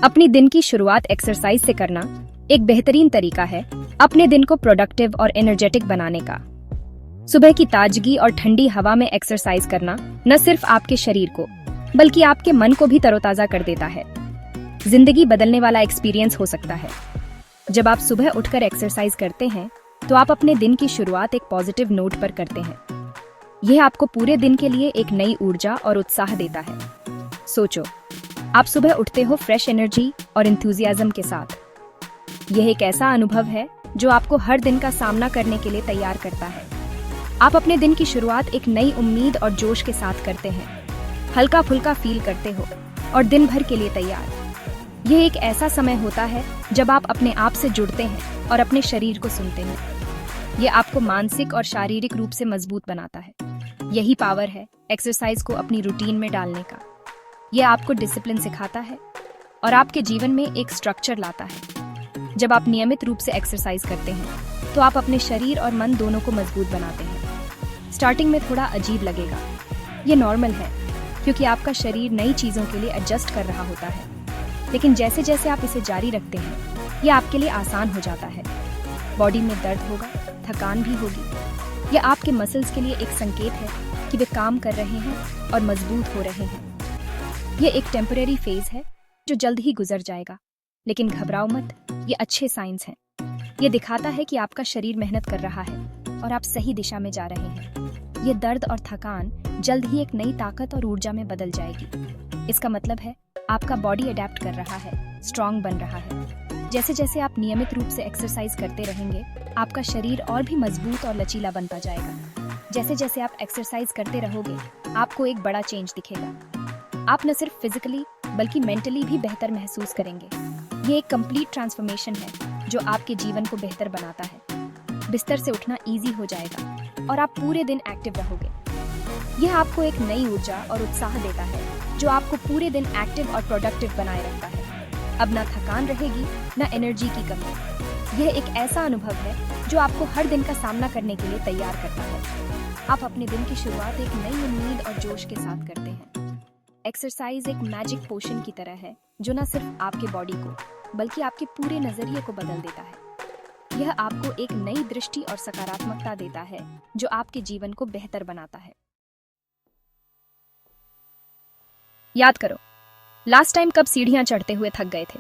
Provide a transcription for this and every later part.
अपनी दिन की शुरुआत एक्सरसाइज से करना एक बेहतरीन तरीका है अपने दिन को प्रोडक्टिव और एनर्जेटिक बनाने का। सुबह की ताजगी और ठंडी हवा में एक्सरसाइज करना न सिर्फ आपके शरीर को बल्कि आपके मन को भी तरोताजा कर देता है। जिंदगी बदलने वाला एक्सपीरियंस हो सकता है। जब आप सुबह उठकर एक्सरसाइज करते हैं तो आप अपने दिन की शुरुआत एक पॉजिटिव नोट पर करते हैं। यह आपको पूरे दिन के लिए एक नई ऊर्जा और उत्साह देता है। सोचो, आप सुबह उठते हो फ्रेश एनर्जी और एंथुसियाज्म के साथ। यह एक ऐसा अनुभव है जो आपको हर दिन का सामना करने के लिए तैयार करता है। आप अपने दिन की शुरुआत एक नई उम्मीद और जोश के साथ करते हैं। हल्का फुल्का फील करते हो और दिन भर के लिए तैयार। यह एक ऐसा समय होता है जब आप अपने आप से जुड़ते हैं और अपने शरीर को सुनते हैं। यह आपको मानसिक और शारीरिक रूप से मजबूत बनाता है। यही पावर है एक्सरसाइज को अपनी रूटीन में डालने का। यह आपको डिसिप्लिन सिखाता है और आपके जीवन में एक स्ट्रक्चर लाता है। जब आप नियमित रूप से एक्सरसाइज करते हैं तो आप अपने शरीर और मन दोनों को मजबूत बनाते हैं। स्टार्टिंग में थोड़ा अजीब लगेगा। ये नॉर्मल है क्योंकि आपका शरीर नई चीजों के लिए एडजस्ट कर रहा होता है। लेकिन जैसे जैसे आप इसे जारी रखते हैं यह आपके लिए आसान हो जाता है। बॉडी में दर्द होगा, थकान भी होगी। यह आपके मसल्स के लिए एक संकेत है कि वे काम कर रहे हैं और मजबूत हो रहे हैं। यह एक टेम्परेरी फेज है जो जल्द ही गुजर जाएगा, लेकिन घबराओ मत, ये अच्छे साइंस हैं। ये दिखाता है कि आपका शरीर मेहनत कर रहा है और आप सही दिशा में जा रहे हैं। ये दर्द और थकान जल्द ही एक नई ताकत और ऊर्जा में बदल जाएगी। इसका मतलब है आपका बॉडी अडेप्ट कर रहा है, स्ट्रांग बन रहा है। जैसे जैसे आप नियमित रूप से एक्सरसाइज करते रहेंगे आपका शरीर और भी मजबूत और लचीला बनता जाएगा। जैसे जैसे आप एक्सरसाइज करते रहोगे आपको एक बड़ा चेंज दिखेगा। आप न सिर्फ फिजिकली बल्कि मेंटली भी बेहतर महसूस करेंगे। ये एक कंप्लीट ट्रांसफॉर्मेशन है जो आपके जीवन को बेहतर बनाता है। बिस्तर से उठना इजी हो जाएगा और आप पूरे दिन एक्टिव रहोगे। यह आपको एक नई ऊर्जा और उत्साह देता है जो आपको पूरे दिन एक्टिव और प्रोडक्टिव बनाए रखता है। अब ना थकान रहेगी ना एनर्जी की कमी। यह एक ऐसा अनुभव है जो आपको हर दिन का सामना करने के लिए तैयार करता है। आप अपने दिन की शुरुआत एक नई उम्मीद और जोश के साथ करते हैं। एक्सरसाइज एक मैजिक पोशन की तरह है जो न सिर्फ आपके बॉडी को बल्कि आपके पूरे नजरिए को बदल देता है। यह आपको एक नई दृष्टि और सकारात्मकता देता है जो आपके जीवन को बेहतर बनाता है। याद करो, लास्ट टाइम कब सीढ़ियां चढ़ते हुए थक गए थे।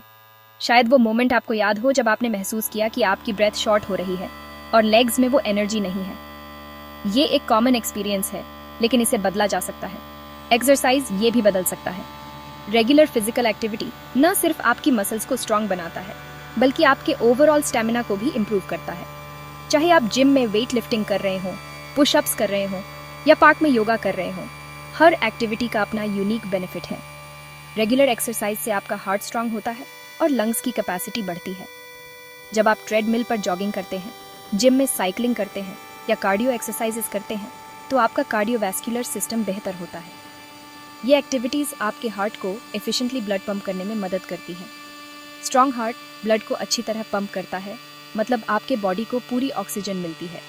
शायद वो मोमेंट आपको याद हो जब आपने महसूस किया कि आपकी ब्रेथ शॉर्ट हो रही है और लेग्स में वो एनर्जी नहीं है। ये एक कॉमन एक्सपीरियंस है, लेकिन इसे बदला जा सकता है। एक्सरसाइज ये भी बदल सकता है। रेगुलर फिजिकल एक्टिविटी न सिर्फ आपकी मसल्स को स्ट्रांग बनाता है बल्कि आपके ओवरऑल स्टैमिना को भी इम्प्रूव करता है। चाहे आप जिम में वेट लिफ्टिंग कर रहे हो, पुशअप्स कर रहे हो या पार्क में योगा कर रहे हो, हर एक्टिविटी का अपना यूनिक बेनिफिट है। रेगुलर एक्सरसाइज से आपका हार्ट स्ट्रांग होता है और लंग्स की कैपेसिटी बढ़ती है। जब आप ट्रेडमिल पर जॉगिंग करते हैं, जिम में साइकिलिंग करते हैं या कार्डियो एक्सरसाइजेस करते हैं तो आपका कार्डियोवैस्कुलर सिस्टम बेहतर होता है। ये एक्टिविटीज़ आपके हार्ट को एफिशिएंटली ब्लड पंप करने में मदद करती हैं। स्ट्रॉन्ग हार्ट ब्लड को अच्छी तरह पंप करता है, मतलब आपके बॉडी को पूरी ऑक्सीजन मिलती है।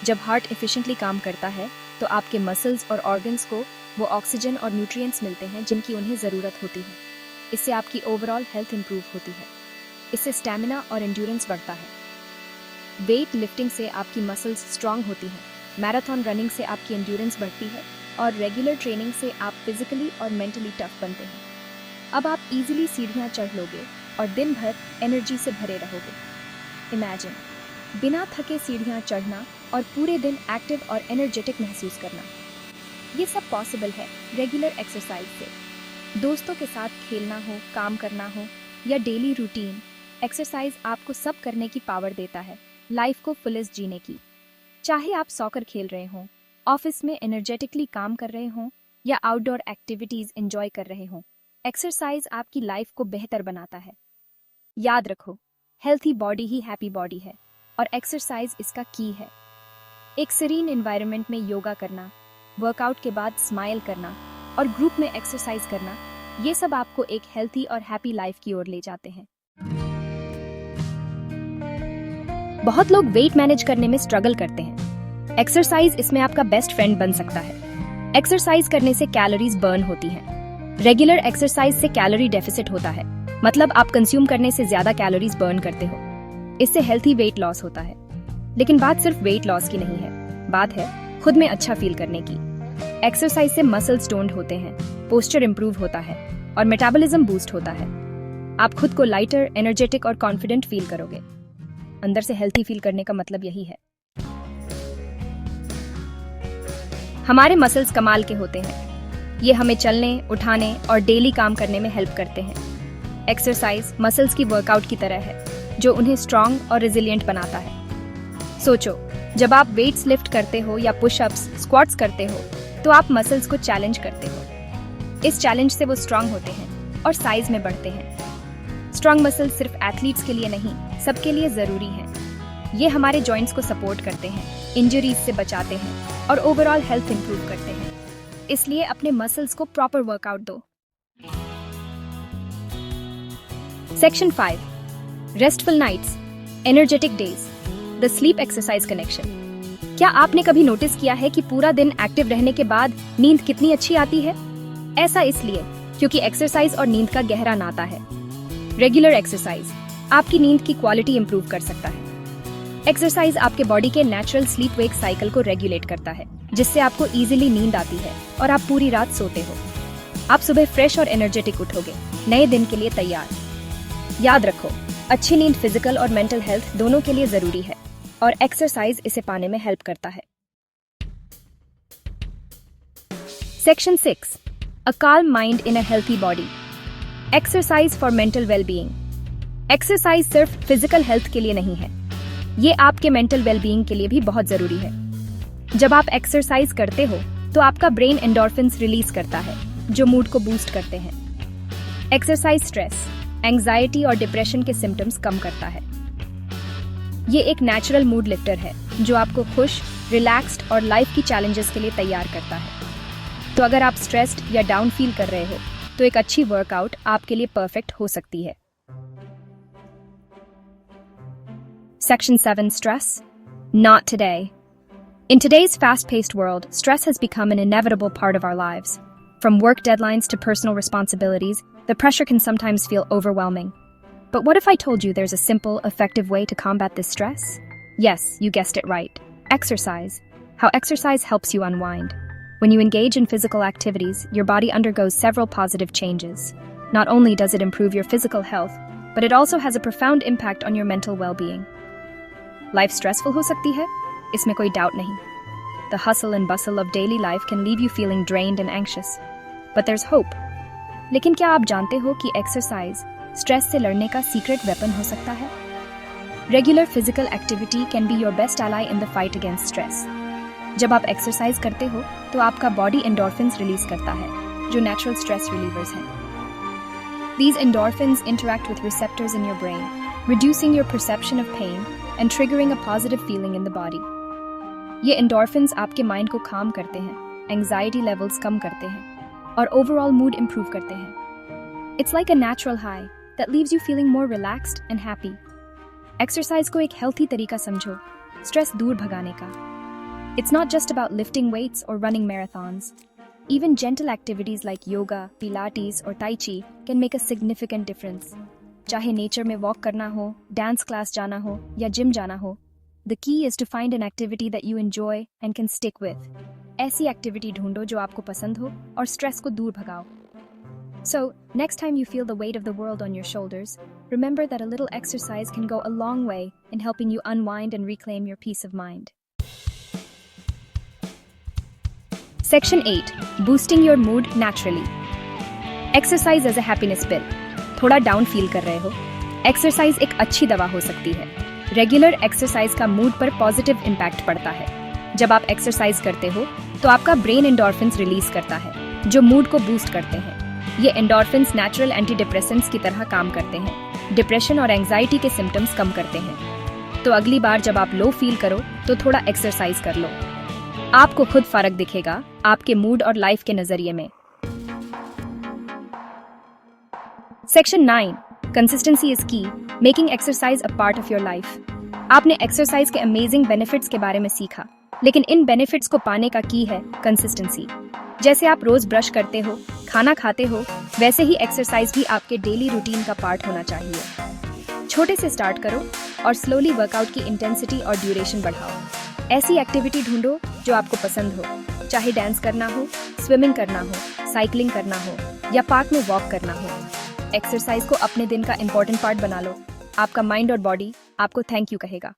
जब हार्ट एफिशिएंटली काम करता है तो आपके मसल्स और ऑर्गन्स को वो ऑक्सीजन और न्यूट्रिएंट्स मिलते हैं जिनकी उन्हें ज़रूरत होती है। इससे आपकी ओवरऑल हेल्थ इंप्रूव होती है। इससे स्टैमिना और एंड्योरेंस बढ़ता है। वेट लिफ्टिंग से आपकी मसल्स स्ट्रांग होती हैं, मैराथन रनिंग से आपकी एंड्योरेंस बढ़ती है और रेगुलर ट्रेनिंग से आप फिजिकली और मेंटली टफ बनते हैं। अब आप इजीली सीढ़ियां चढ़ लोगे और दिन भर एनर्जी से भरे रहोगे। इमेजिन बिना थके सीढ़ियां चढ़ना और पूरे दिन एक्टिव और एनर्जेटिक महसूस करना। ये सब पॉसिबल है रेगुलर एक्सरसाइज से। दोस्तों के साथ खेलना हो, काम करना हो या डेली रूटीन, एक्सरसाइज आपको सब करने की पावर देता है, लाइफ को फुलेस्ट जीने की। चाहे आप सॉकर खेल रहे हों, ऑफिस में एनर्जेटिकली काम कर रहे हों या आउटडोर एक्टिविटीज एंजॉय कर रहे हों, एक्सरसाइज आपकी लाइफ को बेहतर बनाता है। याद रखो, हेल्थी बॉडी ही हैप्पी बॉडी है और एक्सरसाइज इसका की है। एक सीरीन एनवायरनमेंट में योगा करना, वर्कआउट के बाद स्माइल करना और ग्रुप में एक्सरसाइज करना, ये सब आपको एक हेल्थी और हैप्पी लाइफ की ओर ले जाते हैं। बहुत लोग वेट मैनेज करने में स्ट्रगल करते हैं। एक्सरसाइज इसमें आपका बेस्ट फ्रेंड बन सकता है। एक्सरसाइज करने से कैलोरीज बर्न होती हैं। रेगुलर एक्सरसाइज से कैलोरी डेफिसिट होता है मतलब आप कंज्यूम करने से ज्यादा कैलोरीज बर्न करते हो। इससे हेल्थी वेट लॉस होता है। लेकिन बात सिर्फ वेट लॉस की नहीं है, बात है खुद में अच्छा फील करने की। एक्सरसाइज से मसल्स टोन्ड होते हैं, पोस्चर इंप्रूव होता है और मेटाबॉलिज्म बूस्ट होता है। आप खुद को लाइटर, एनर्जेटिक और कॉन्फिडेंट फील करोगे। अंदर से हेल्थी फील करने का मतलब यही है। हमारे मसल्स कमाल के होते हैं। ये हमें चलने, उठाने और डेली काम करने में हेल्प करते हैं। एक्सरसाइज मसल्स की वर्कआउट की तरह है, जो उन्हें स्ट्रांग और रेजिलिएंट बनाता है। सोचो, जब आप वेट्स लिफ्ट करते हो या पुशअप्स, स्क्वाट्स करते हो, तो आप मसल्स को चैलेंज करते हो। इस चैलेंज से वो स्ट्रांग होते हैं और साइज में बढ़ते हैं। स्ट्रांग मसल्स सिर्फ एथलीट्स के लिए नहीं, सबके लिए जरूरी हैं। ये हमारे जॉइंट्स को सपोर्ट करते हैं, इंजरीज से बचाते हैं और ओवरऑल हेल्थ इंप्रूव करते हैं। इसलिए अपने मसल्स को प्रॉपर वर्कआउट दो। Section 5, restful nights, energetic days, the sleep exercise connection. क्या आपने कभी नोटिस किया है कि पूरा दिन एक्टिव रहने के बाद नींद कितनी अच्छी आती है? ऐसा इसलिए क्योंकि एक्सरसाइज और नींद का गहरा नाता है। रेगुलर एक्सरसाइज आपकी नींद की क्वालिटी इंप्रूव कर सकता है। एक्सरसाइज आपके बॉडी के नेचुरल स्लीप वेक साइकिल को रेगुलेट करता है, जिससे आपको इजीली नींद आती है और आप पूरी रात सोते हो। आप सुबह फ्रेश और एनर्जेटिक उठोगे, नए दिन के लिए तैयार। याद रखो, अच्छी नींद फिजिकल और मेंटल हेल्थ दोनों के लिए जरूरी है और एक्सरसाइज इसे पाने में हेल्प करता है। Section 6, a calm mind in a healthy body, exercise for mental wellbeing. Exercise सिर्फ फिजिकल हेल्थ के लिए नहीं है, ये आपके मेंटल वेलबीइंग के लिए भी बहुत जरूरी है। जब आप एक्सरसाइज करते हो तो आपका ब्रेन एंडोर्फिन्स रिलीज करता है, जो मूड को बूस्ट करते हैं। एक्सरसाइज स्ट्रेस, एंजाइटी और डिप्रेशन के सिम्टम्स कम करता है। ये एक नेचुरल मूड लिफ्टर है, जो आपको खुश, रिलैक्स्ड और लाइफ की चैलेंजेस के लिए तैयार करता है। तो अगर आप स्ट्रेस्ड या डाउन फील कर रहे हो, तो एक अच्छी वर्कआउट आपके लिए परफेक्ट हो सकती है। Section 7, stress? Not today. In today's fast-paced world, stress has become an inevitable part of our lives. From work deadlines to personal responsibilities, the pressure can sometimes feel overwhelming. But what if I told you there's a simple, effective way to combat this stress? Yes, you guessed it right. Exercise. How exercise helps you unwind. When you engage in physical activities, your body undergoes several positive changes. Not only does it improve your physical health, but it also has a profound impact on your mental well-being. Life stressful हो सकती है, इसमें कोई doubt नहीं। The hustle and bustle of daily life can leave you feeling drained and anxious. But there's hope. लेकिन क्या आप जानते हो कि एक्सरसाइज स्ट्रेस से लड़ने का सीक्रेट वेपन हो सकता है? Regular physical activity can be your best ally in the fight against stress. जब आप एक्सरसाइज करते हो तो आपका बॉडी एंडोर्फिन्स रिलीज करता है, जो नेचुरल स्ट्रेस रिलीवर्स हैं। These endorphins interact with receptors in your brain, reducing your perception of pain and triggering a positive feeling in the body. ये endorphins आपके माइंड को calm करते हैं, anxiety levels कम करते हैं और overall mood improve करते हैं। It's like a natural high that leaves you feeling more relaxed and happy. Exercise को एक healthy तरीका समझो, stress दूर भगाने का। It's not just about lifting weights or running marathons. Even gentle activities like yoga, pilates or tai chi can make a significant difference. चाहे nature में walk करना हो, डांस क्लास जाना हो या जिम जाना हो, the key is to find an activity that you enjoy and can stick with. ऐसी एक्टिविटी ढूंढो जो आपको पसंद हो और स्ट्रेस को दूर भगाओ। So, next time you feel the weight of the world on your shoulders, remember that a little exercise can go a long way in helping you unwind and reclaim your peace of mind. Section 8, boosting your mood naturally. Exercise as a happiness pill. थोड़ा down feel कर रहे हो, exercise एक अच्छी दवा हो सकती है। रेगुलर एक्सरसाइज का मूड पर पॉजिटिव इम्पैक्ट पड़ता है। जब आप एक्सरसाइज करते हो तो आपका ब्रेन एंडोर्फिन्स रिलीज करता है, जो मूड को बूस्ट करते हैं। ये एंडोर्फिन्स नेचुरल एंटी डिप्रेसेंट्स की तरह काम करते हैं, डिप्रेशन और एंजाइटी के सिम्टम्स कम करते हैं। तो अगली बार जब आप लो फील करो तो थोड़ा एक्सरसाइज कर लो, आपको खुद फर्क दिखेगा आपके मूड और लाइफ के नजरिए में। Section 9, consistency is key, making exercise a part of your life. आपने एक्सरसाइज के अमेजिंग बेनिफिट्स के बारे में सीखा, लेकिन इन बेनिफिट्स को पाने का की है कंसिस्टेंसी। जैसे आप रोज ब्रश करते हो, खाना खाते हो, वैसे ही एक्सरसाइज भी आपके डेली रूटीन का पार्ट होना चाहिए। छोटे से स्टार्ट करो और स्लोली वर्कआउट की इंटेंसिटी और ड्यूरेशन बढ़ाओ। ऐसी एक्टिविटी ढूंढो जो आपको पसंद हो, चाहे डांस करना हो, स्विमिंग करना हो, साइकिलिंग करना हो या पार्क में वॉक करना हो। एक्सरसाइज को अपने दिन का इंपॉर्टेंट पार्ट बना लो। आपका माइंड और बॉडी आपको थैंक यू कहेगा।